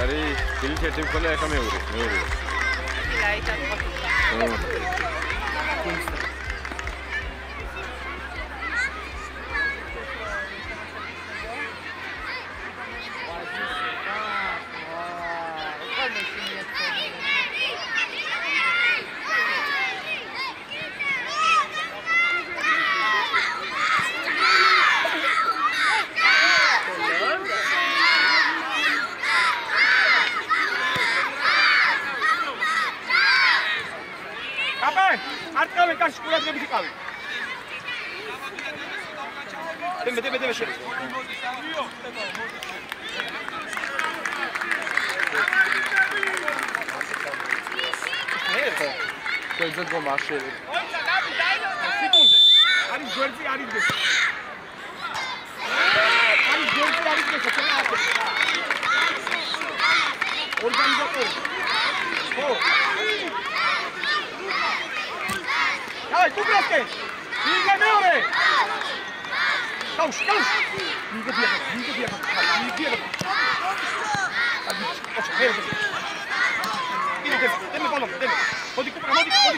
არის დილით ერთი მქონე ახლა მეორე. Go!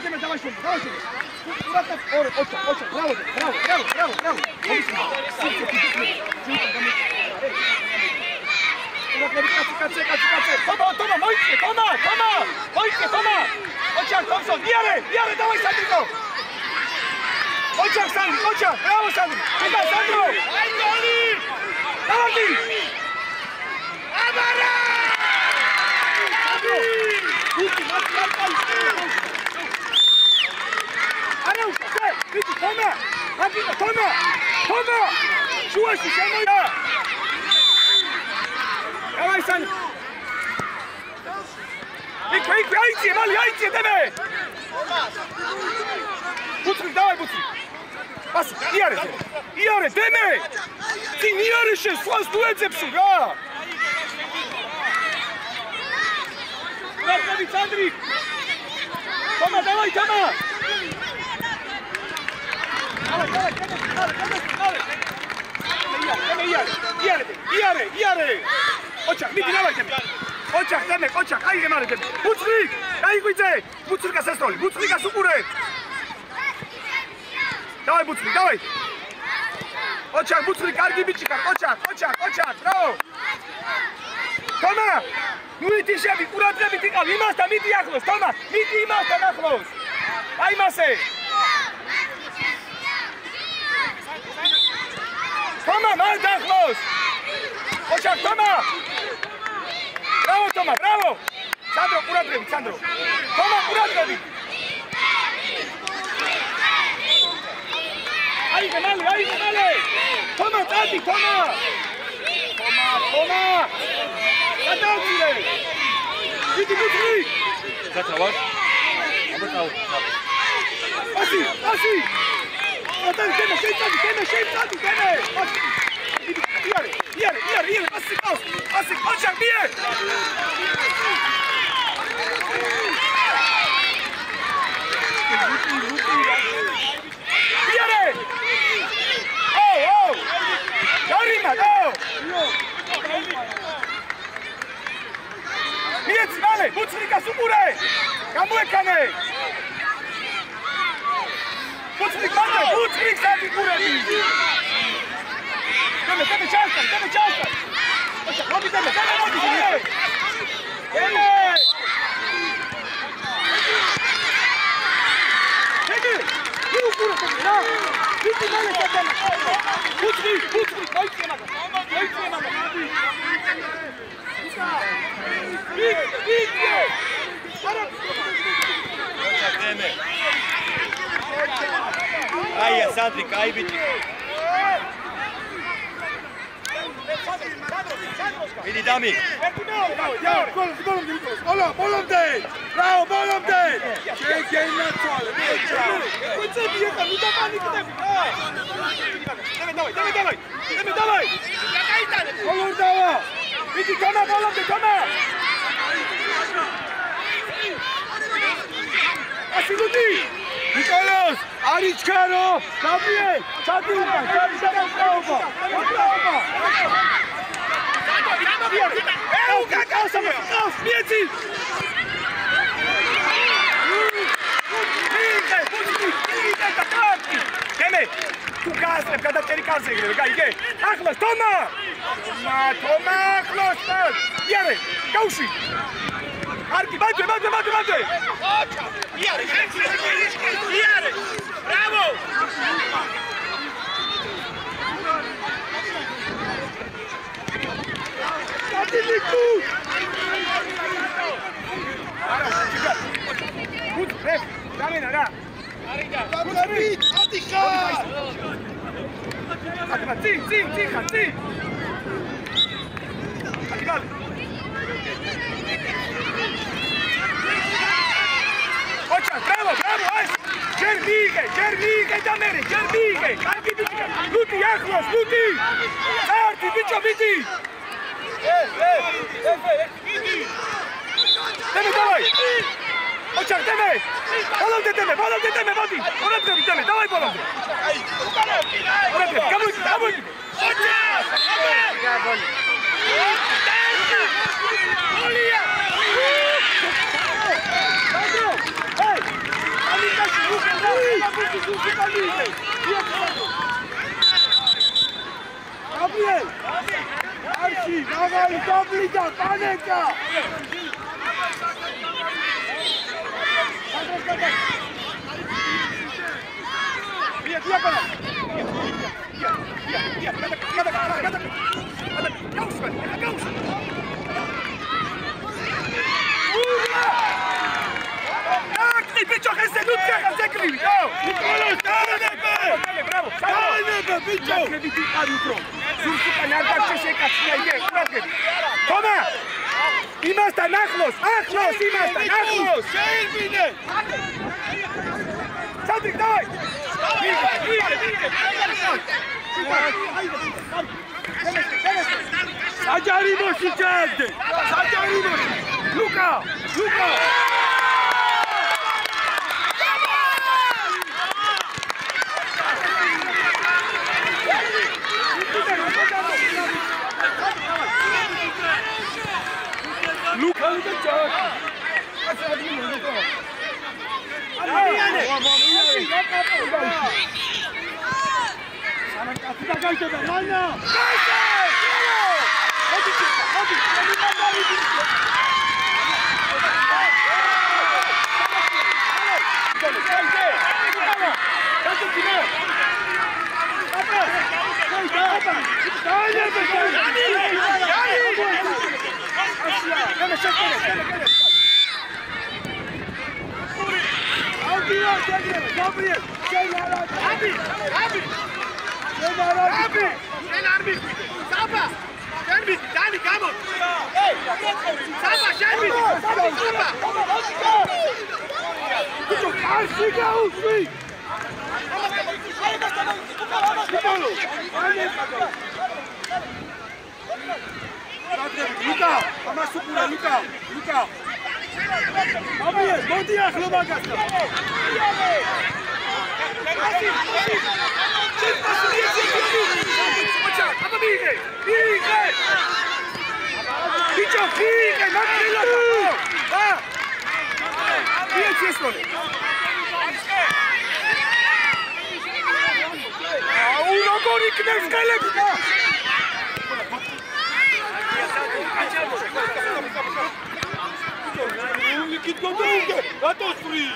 Raus, Mieci! Geme! Tu castre, cada tericanze, gege! Achlos, Toma! Toma, achlos, Iare, Kaushi! Arki, bate! Iare! Bravo! Gut, ref, damina, ra. Bravo, Gervige, damere, Gervige, Luti, Achlos, Luti, Arti, bicho, vidi. Deme, давай! Očak, deme! Volavde, vodi! Volavde, давай, volavde! Volavde, kamuj! Očak! Olija! Sandro! Hej! Amika się, Gabriel! Arci, dawaj, Doblida, Panenka! Toma! Imasta, Nachlos! Imasta, Nachlos! Sandrik, dawaj! Sađarimo si čavde! Luka! Luka, Gabriel, Sapa! Şerbit, Dani, come on! Sapa, Şerbit! Sapa! Karşıya uçuy! Luka! Ama supura, Luka! Gabriel, bodi achloba gasta! Fighe, non ti lo so! Va! Via il cestone! Uno con il kneskele! Nikit Gondunge! Rato free!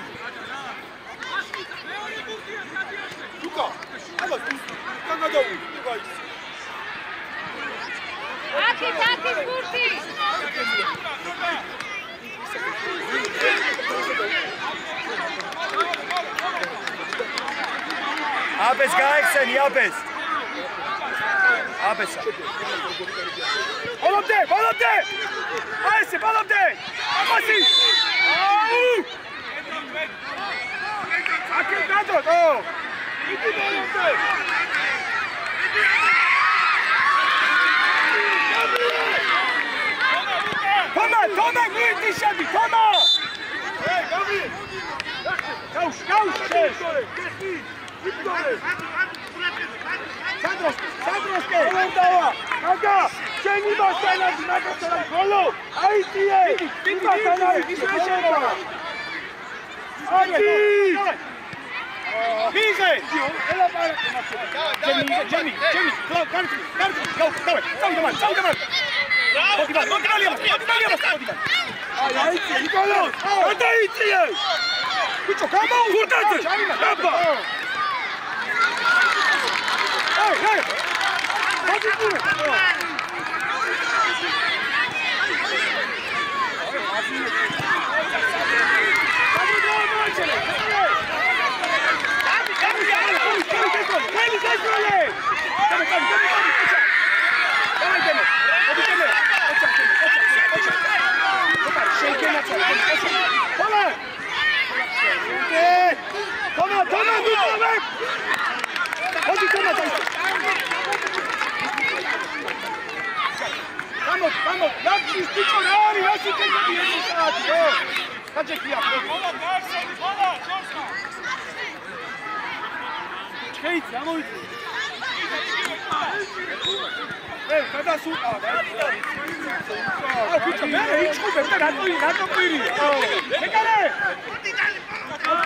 Luka! Alas, Kanada! Taki, Kurti! Abes Gaixen, Abes! Abesa! Volante! Aise, volante! Amasi! Aqui dentro! Oh! Toma, Guidi, Xabi, toma! Ei, Gabriel! Caos! Sandros, que? Kaga! Jenny Bastana, Nakasana, Golo, ITA, Bastana, Israel. Bige! Jenny, go, Vamos, Lapsi, Sticorari, así que no tiene estadio. Kaç ekliyor? Çıkayım, yağmur yağıyor. Evet, kadar su. Kutu, ben hiç kutu, ben rato koyuyor. Ne kadar?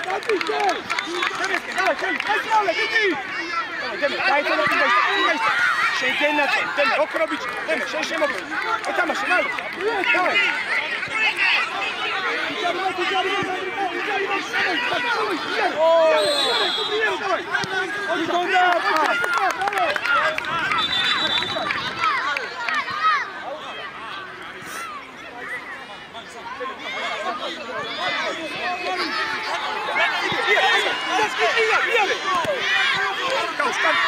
Hadi gel. Gel, kaç git. Deme, kayıtlı bir Şeyden ne? Deme, Okrobiç. Deme, şey mi yapıyor? Tamam, şimdi al. Tamam.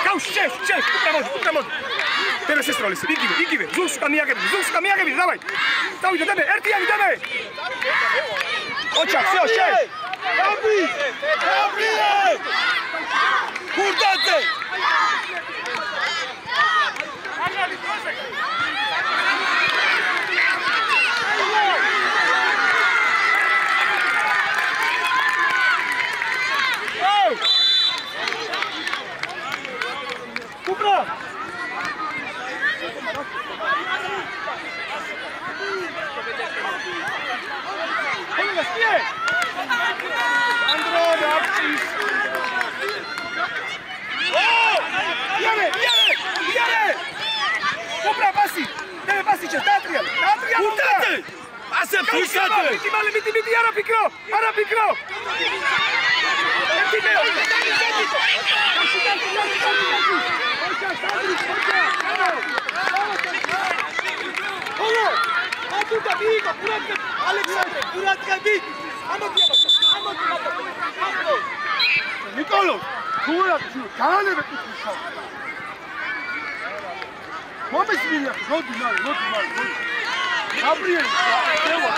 Kaus, šef, upravo. Tebe se stroli se, igive, Zulska mijagevi, davaj. Stavite tebe, Ertijan, tebe. Očak, sve, šef. Gabriel! Kurdate! Kupra! Kolega, spije! Andro, Rapsis! Bijare! Kupra, pasi! Tebe pasi će, Tatrijan! Kurdate! Pase, puštate! Biti, Ara pikro! Nikolo, kurat, kane ve tutuşa. Kome svinja, rodi mal. Gabriel, evo,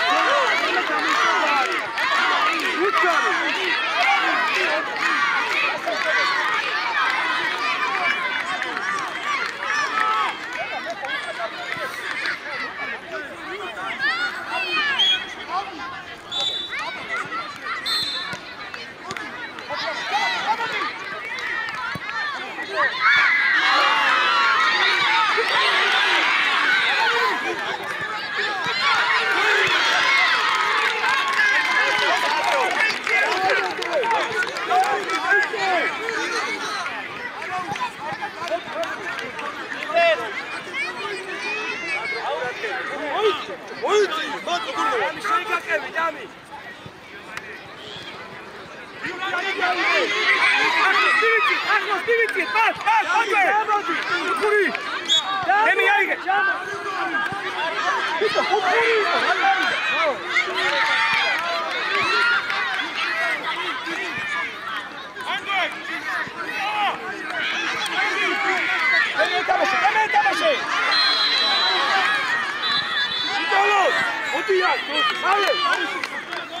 Uçarı.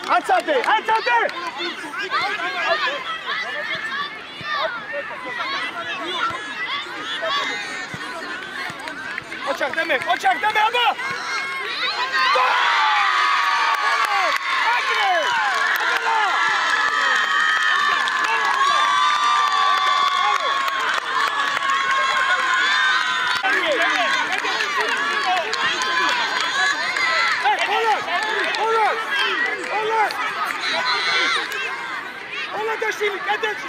Ansate! Oçak deme ama! Kaladaşili, Kaladaşili.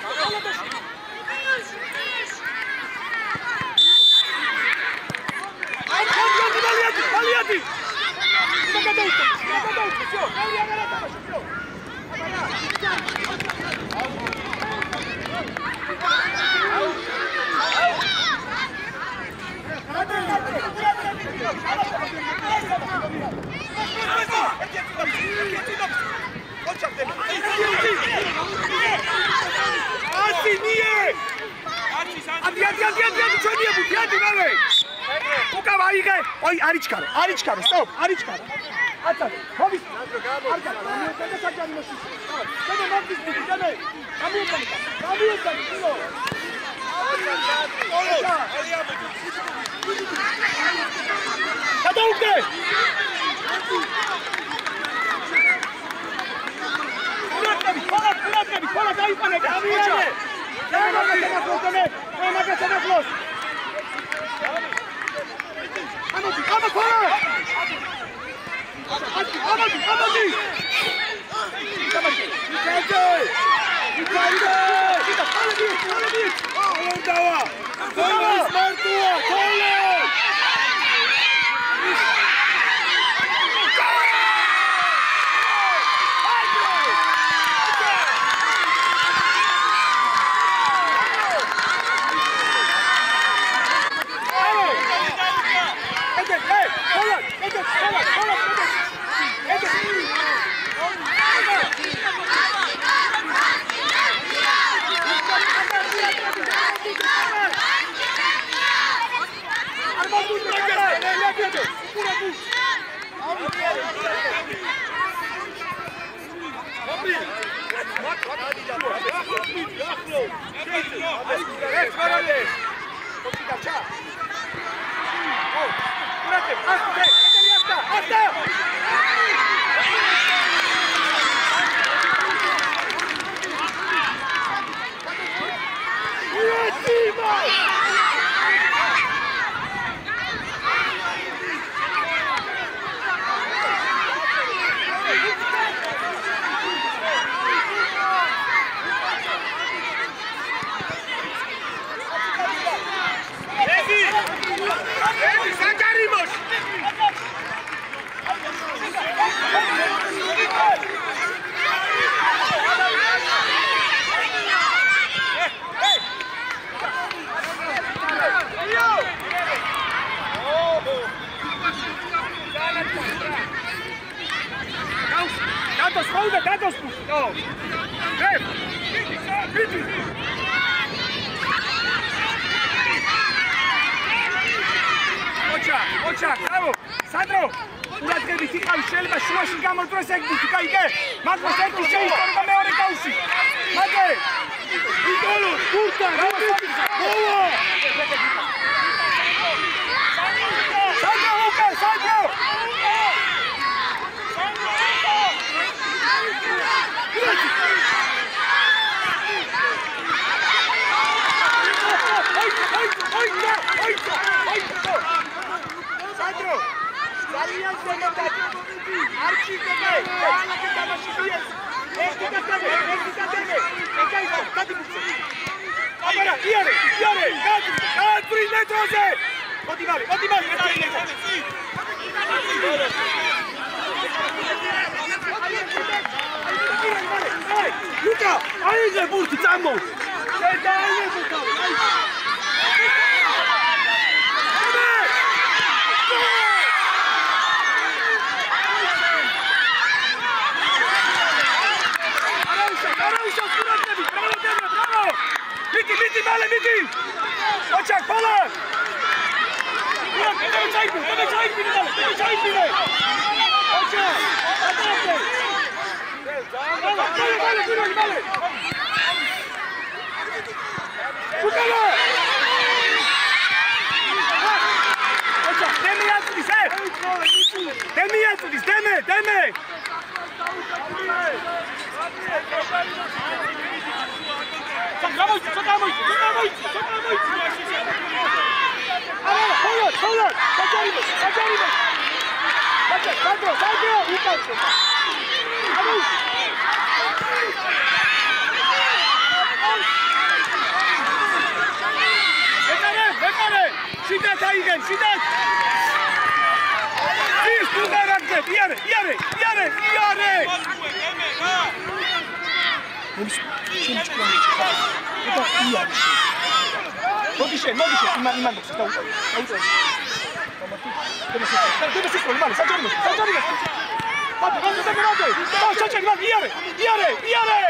Valiati! Arichkaro, stop, Arichkaro. Atta, hobi. შიდათ აიღენ, შიდათ! ის თუ გარაგდებ, იარე! მოდი შენ, იმან დოქს დაუწევ. დები სიტყვი, მალე, საჯარიმოს. საჯარი, იარე!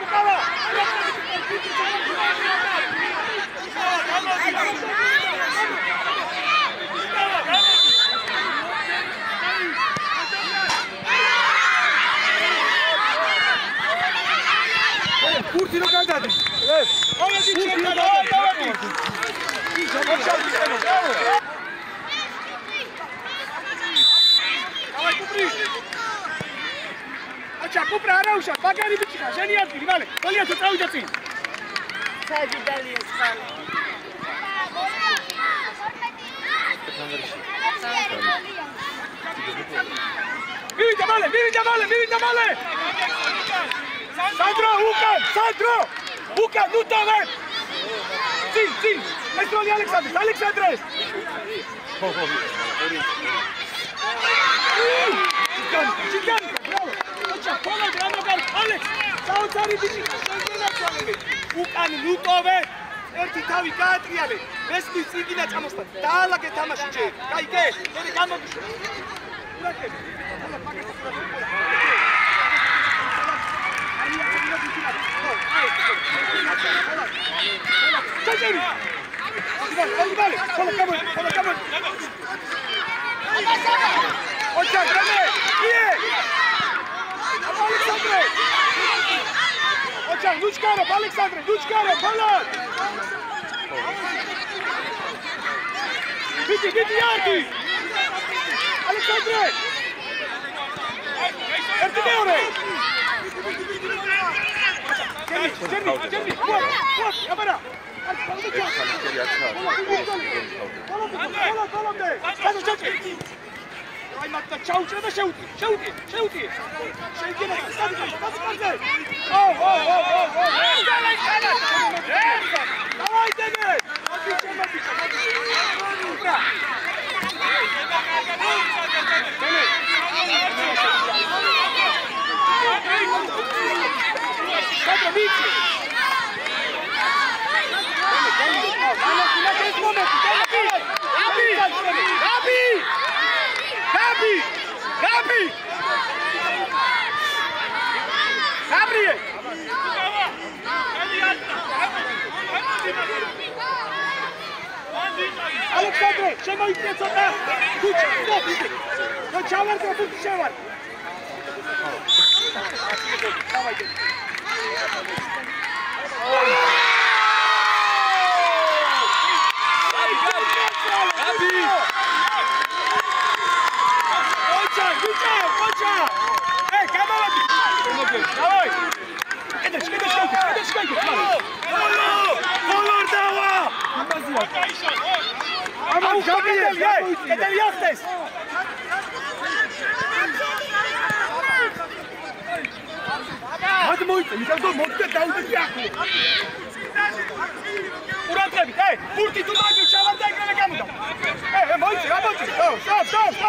Давай! Kurti no candate. Ora di cerca, davanti. Давай, Купри. Acha, Купра, Арауша, Багари бичიხა, შენი ადგილი, მალე. გოლიათო წავიდა წინ. საჯი დალიეს ხალე. მივიდა მალე. Sandro, უკან, ნუ დავე. წინ. ეს როლი ალექსანდრეს. Чиган, браво. Acha, пола дрამაგარ, ალექს. საოცარი ბიჭი, შეგენა ჩამები. უკან, ნუ დავე. ერთი თავი გაატრიალე. მესმის წიგინა წამოსთან. დაალაგე თამაში ჯერ. გაიგე? მე გამოგიშო. ურაკები. ალა პაკეტს Sajari! Vale, solo cambio. Ocha, grande! Bien! Alexandre! Ocha, Luchkarov, Balan! Vidi, Yardi! Alexandre! Ertimeore! Jeremy, yapara. Ay matta çauçra da şeuti. Şevkine Davay Demir. Alexandre, შემოიწია ცოტა. გუჩი, ისე. და ჩავარდა ბუთი შევარ. დავაიდე. Ocha! Hey, камалади. Давай. Кидаш. Колор дава. Аман Габриэл, это яхтес. Модмойте, никогда модте даудет яхту. Урантები, ბურთი თუ მაგ ჩავარდა ეგრევე გამოდა. მოიცი, რა მოიცი? Stop.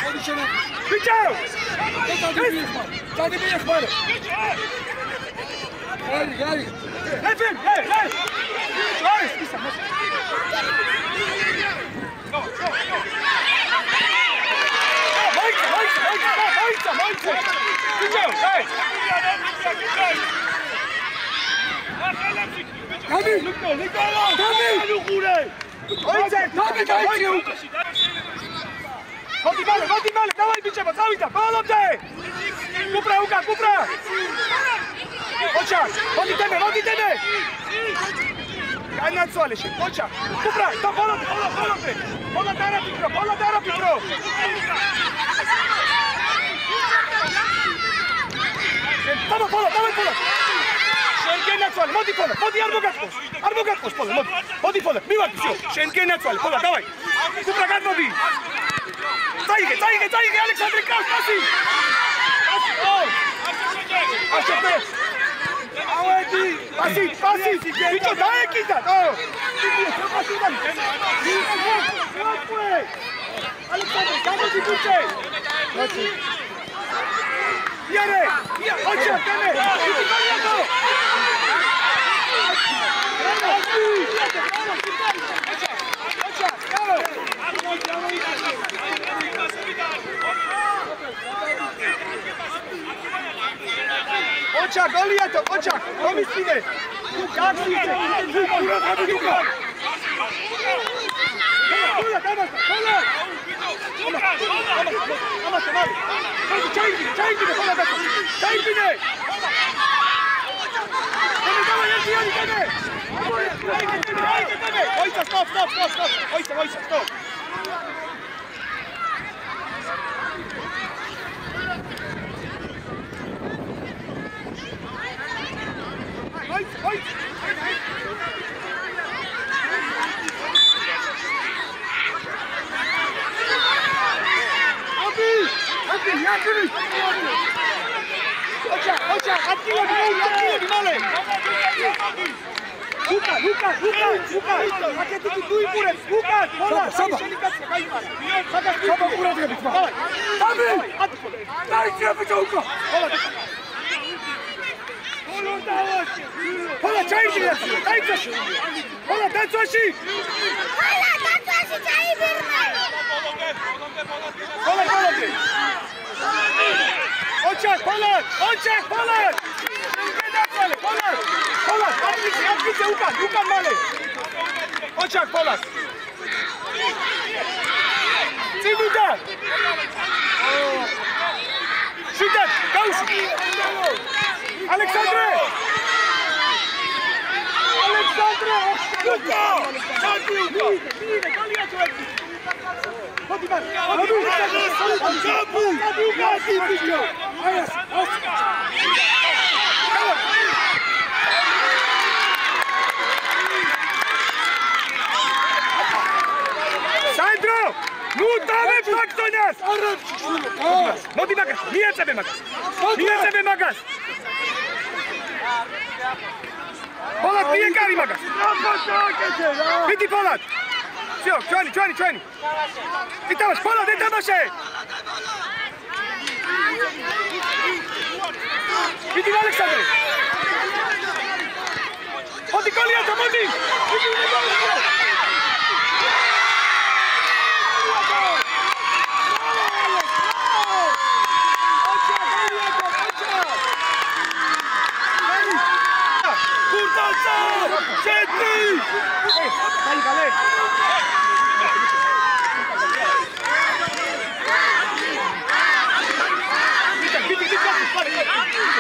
მოდი შენ. ბიჭო! დადი მიეხმარ. Гай. Ეფენ, არის ისა. მოიცი. ბიჭო, Gabi! Nicola! Gabi! Oițe! Gabi, dați-i! Voti male, давай bicheba, zavita, palomte! Cupra! Ocha, voti teme! განაცვალე შენ, ოჩა. უბრა, და ბოლა დარაფიქრო. Давай, Пола! შენ გენაცვალე, მოდი Пола, მოდი არ მოგატყოს Поla, მოდი Поla, მივარ, всё, შენ გენაცვალე, Поla, давай. უბრა გადმოდი. წაიგე, ალექსანდრე კასი. აშოტე. ავედი, პასი, ბიჭო დაეკიდა. ალექსანდრე, გამოდი ბიჭე. Iare! Ocha, teme! Ocha, Goliato, Ocha, Komisine! Jaksite! Stop! Ocha, attivo di male! Luca! Ma che ti tu pure! Luca! Saba! Pure ti capisco! Dai, ti capisco! Pola, c'hai il biglietto! Pola, danzoci! C'hai il biglietto! Pola! Oczak, Polat! Polat! Adwicie, Łukan male! Oczak, Polat! Cyduda! Szydek, Gauss! Aleksandre! Łuka! Sandro! Nu dawaj Faktonas! Modi magas, miecebe magas! Polat, miekari magas! Vidi Polat! Всё, Чвани! Итамаш, Пола, не тамаше! Иди, Александр! Ходи, Голиато, моди!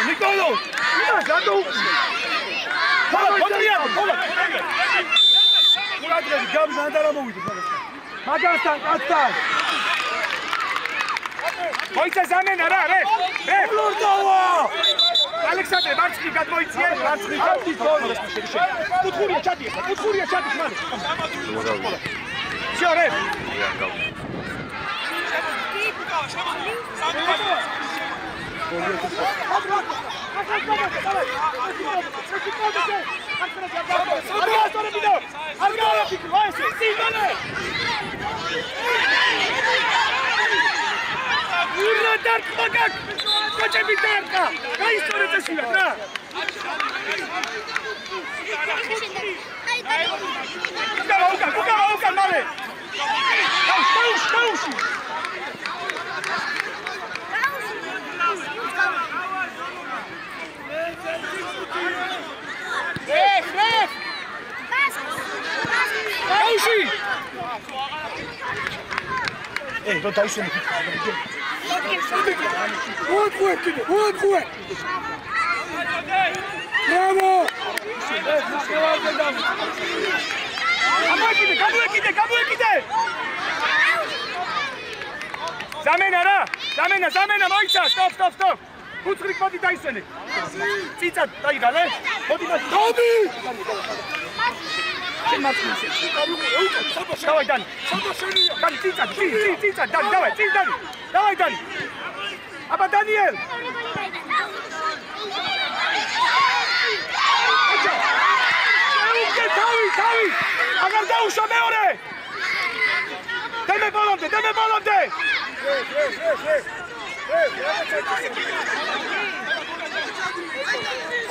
Nicolo! Magastan, Astan! Moisa zamen, ara, re! Lordova! Alexandre, marchki gadmoicie, marchki gadmoicie. Putfuria chati, mane. Всё, re! Ey, don't die seni. Vur. Bravo! Გამოეკიდე! Zamena, მოიცა, stop. Უცხრით მოდი დაისვენე. წიწად დაიგალე. მოდი. შენ მარცხნივ. დავай დანი. დანი წიწად, დავай, წიწად. დავай დანი. აბა დანიელ. თავი. აგარ დაუშვა მეორე. დემე ბოლომდე.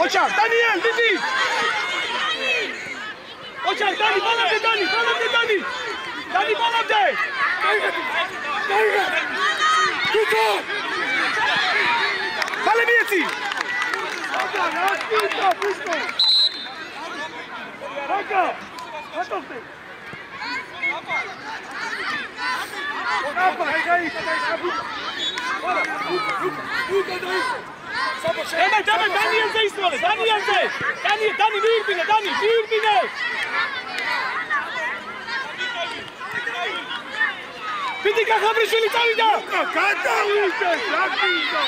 ოჩარ, დანიელ, დიდი. ოჩარ, დანი, ბოლომდე. დანი ბოლომდე. გიტო. მალე მიეცი. Აკა, ატოხდე. Dani, Danielze ismole, Danielze! Dani, virbine! Vidika Habrishvili tavida! Kada uite, Lakita!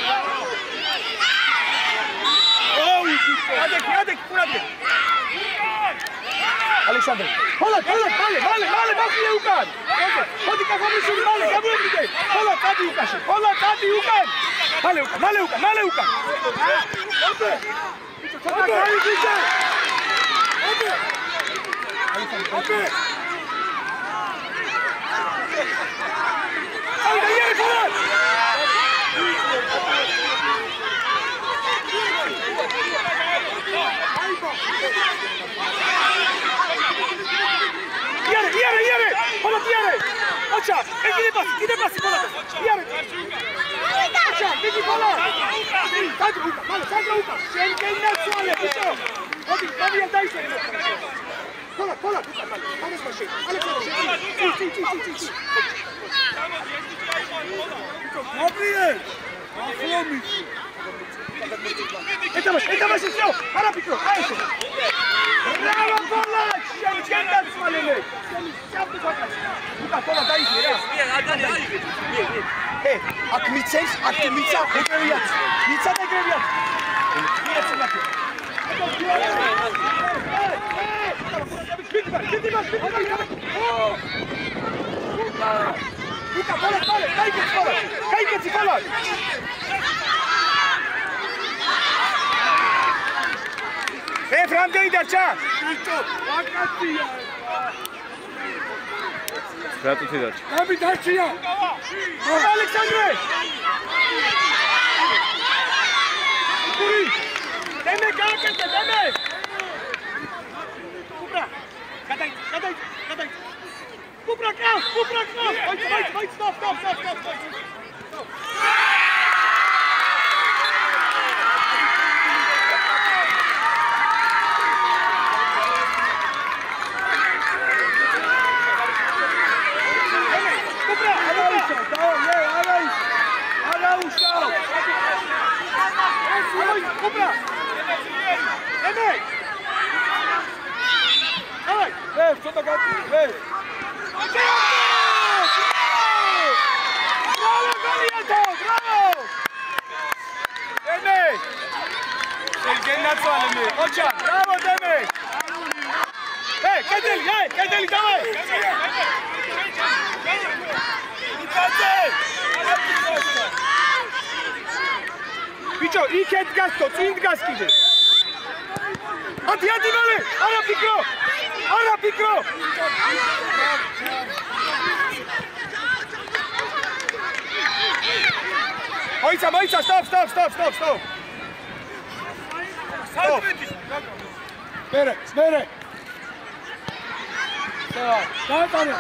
Adek, purade! Alexander, Polat, male, bakile ukan! Vidika Habrishvili male, gabuekide! Polat, adi ukan! Male ukan! Iare! Polat, iare! Ocha, ide pas, Polat! Iare! Ocha, vidi Polat! Sadra uka! Schenken naționale, bișo! Odi, Daniel, dai să-i Polat! Ales mașini! Ți! Gabriel! Aflomi! Eta mașini, știu! Ara picro! Hai să! Bravo, Polat! Schenken naționale! Uka, Polat, dai să-i! Ak mitsens, mitsa ეგრევიათ. Mitsa და ეგრევიათ. Uka, Polat, გაიგეცი Polat. რამდენი დარჩა? ვაკაცია. რატო დარჩა? ამი დარჩია. Alexandre! Puri! Deme! Kupra! Gadaj! Kupra, krav! Wait, stop! Kupra! Eme! Давай! Что то гати? Bravo, Galiato! Bravo! Eme! Schenken naționale! Ocha! Bravo, Deme! Kedeli, давай! Bicho, იქეთ გასწო, წინ დგას კიდე. ათი მალე, არა ფიქრო. მოიცა, stop. Spere. Დაატარე.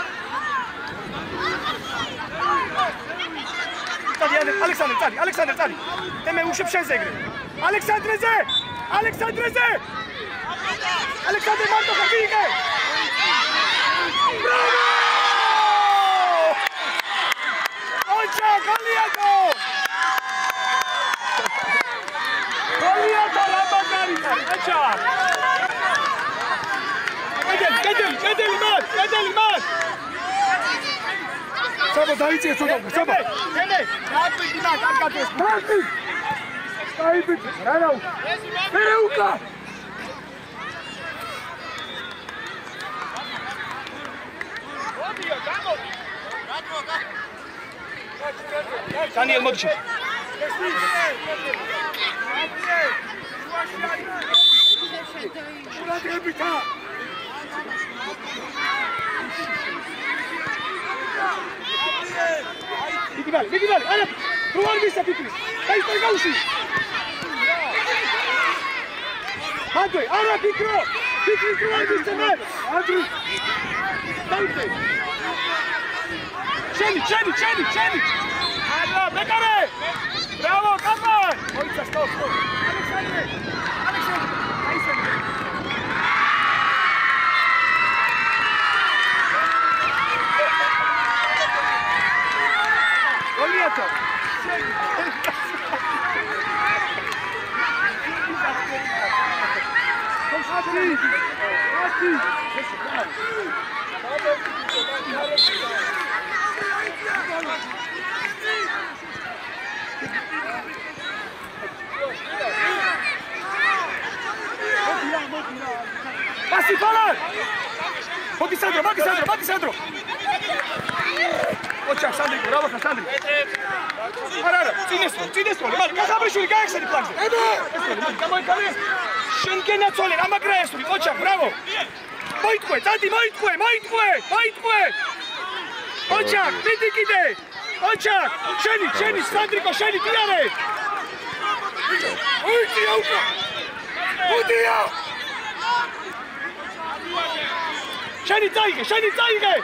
Alexander, წარი. Deme უშვებ შენზე ეგრე. Alexandreze! Alexander მარტო ხარ. Bravo! Ocha, Galiato! Galiato, Rabagari! Ocha! საბა დაიწე ცოტა საბა თემე დააკვირდი და კარგად ეს დააკვირდი დაიკვირდი რა ფერეუკა Daniel Modric. Mikibali, ana, provar vista Fikri. Dai sta gausi. Hadi, ana Fikro. Fikri provar vista mer. Andrew. Dai. Cheni. Hala, bekare. Bravo, come on. Moitsa, stop. Alexander. Nice. Oliato. Passi Pollard! Moti Sandro! Očak, Sandri, bravo ka Sandri! Ara, წინესწროლე, მაგრამ გაზაბრიშვილი გაიხსენი პლანზე. გამოიკარე. შენგენა ცოლე, ამაგრაესული, ოჩაკ, ბრავო! მოიტყვე, დადი, მოიტყვე! ოჩაკ, მიდი კიდე! ოჩაკ, შენი, სანდრიკო, შენი დიარე! მოიწია უკა! მოდია! შენი წაიღე!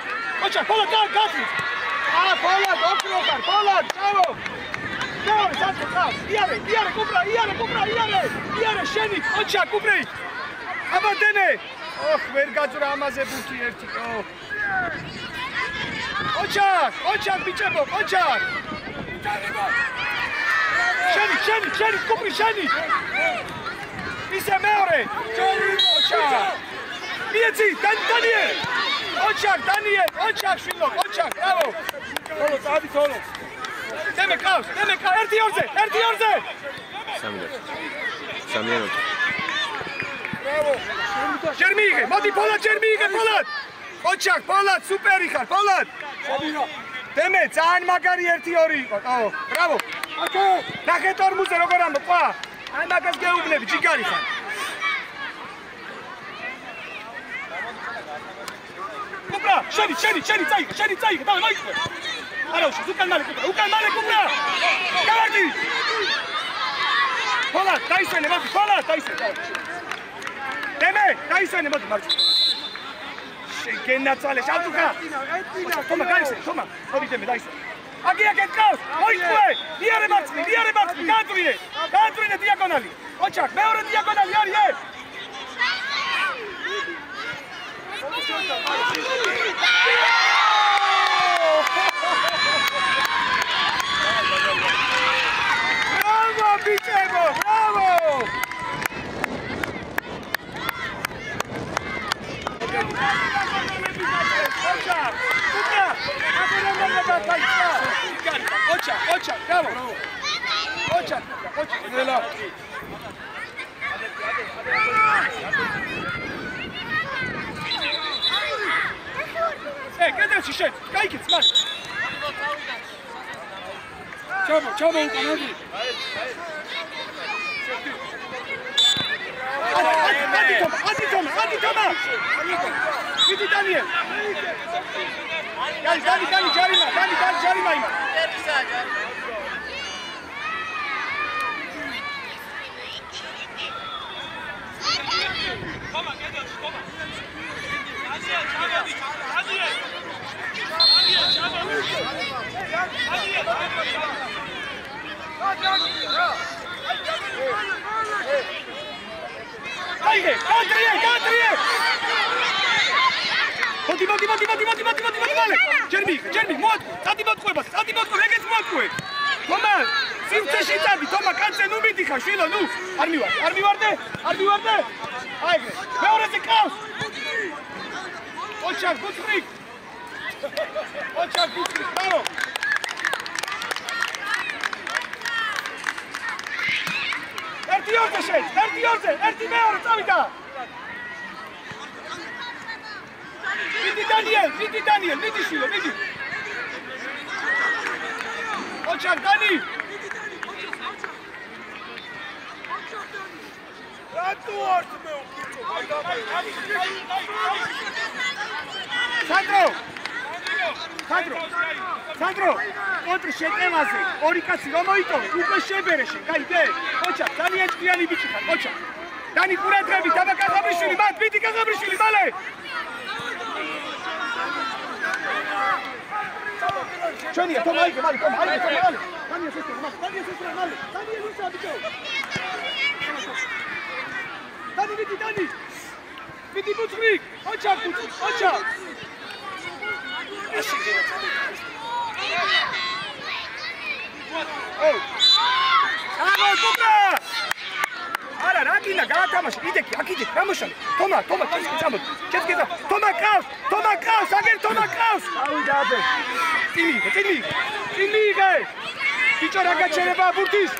ოჩაკ, ფოლად გააქვს! Pollard, off-rocker, Pollard, bravo! Bravo, Sandro, bravo! Iare, Kupra, Iare, შენი, ოჩა, Kupri! აბადენე! ოხ, ვერ გაძვრა ამაზე ბუთი ერთი, ოხ! ოჩაკ, ბიჭებო, ოჩაკ! შენი, Kupri, შენი! ისე მეორე! ოჩაკ! მიეცი, დანიელ! Daniel, ოჩაკ, შვილო, ოჩაკ, bravo! Tolo. Deme kaos, erti orze! 3 minut. Bravo! Ջերմիգե, մոտի Pollard! Օչակ, Pollard, սուպերի խար, Pollard! Դեմե, ძალიან მაგარი 1-2 იყო, Bravo! ნახეთ ორმუზე როგორ ამბობ, აი მაგას გეუბნები, ჯიგარი ხარ. Kupra, შენი, წაიღე, დავай, მოიყვე. Არაუში, უკან მალე Kupra! გავარდი! Pollard, დაისვენე, დაისვენე. დემე, დაისვენე, მოდი. შეგენაცვალე, შავტუხა. თომა, გაისვენე, მოდი დემე, დაისვენე. აგიაკეთ ყავს, მოიყვე! იარე მარცხნი, გაადვრინე დიაგონალი. ოჩაკ, მეორე დიაგონალი არის. Bravo, bičevo, bravo! Očak, bravo! Očak. კედელში შენ, გაიქეთ, მაგ. ჩამო უკან, ადი. ადი თომა. მიდი დანიელ. დანი ჯარიმა იმა. თომა, კედელში, თომა. Κατρίε! Მოდი, მალე! ჯერმი, მოატყუე, წადი მოატყუე, ეგეც მოატყუე! თომა, სივრცეში წადი, თომა, კანცე, ნუ მიდიხარ, შვილო, ნუ! არ მივარდე? აი ეგრე, მეორეზე ყავს! ოჩაკ, ბუცხრიკ, ბრავო! მიდი მეორე წავიდა. მიდი დანიელ, მიდი შვილო, მიდი. ოჩარ დანი. რატო არ მე უკიწო? სანდრო, კონტრ შეტევაზე, ორი კაცი რომ მოიტოვე, უკვე შებერეშე, გაიგე? ოჩა, ძალიან ჭკვიანი ბიჭი ხარ, ოჩა. დანი ყურადღები, დაბა კახაბრიშვილი, მათ მიდი კახაბრიშვილი, მალე. ჩვენია, თო მაიგე, მალე. დანი ესეა, მალე. დანი ელუსა ბიჭო. დანი. მიდი ბუცრი, ოჩა. არა, რა გინდა გაათამაშე, იდექი, აქ გამოშალე. თომა, ჩესკეცა. თომა ყავს, აგერ თომა ყავს. ავიდა აბე. წინი. ბიჭო რა გაჩერება ბურთის?